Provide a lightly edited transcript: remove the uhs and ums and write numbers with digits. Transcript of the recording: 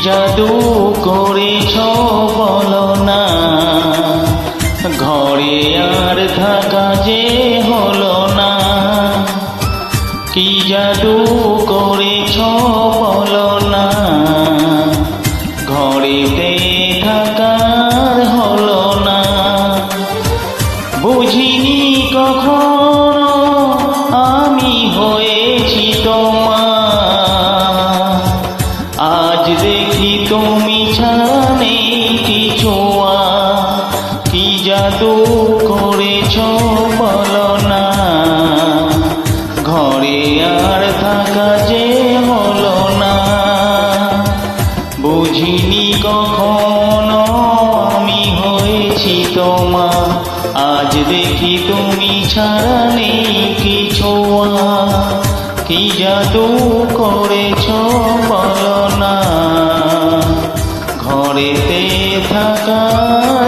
জাদু করেছ বলো না, ঘরে আর থাকা যে হলো না। কি জাদু করেছ বলো না, ঘরেতে থাকার হলো না। বুঝিনি কখনো আমি হয়েছি তোমার, আজ দেখি তুমি ছাড়া নেই কিছু। কি জাদু করেছ বলো না, ঘরে আর থাকা যে হলো না। বুঝিনি কখনো আমি হয়েছি তোমার, আজ দেখি তুমি ছাড়া নেই কিছু। কি জাদু করেছ বলো না, ঘরেতে থাকার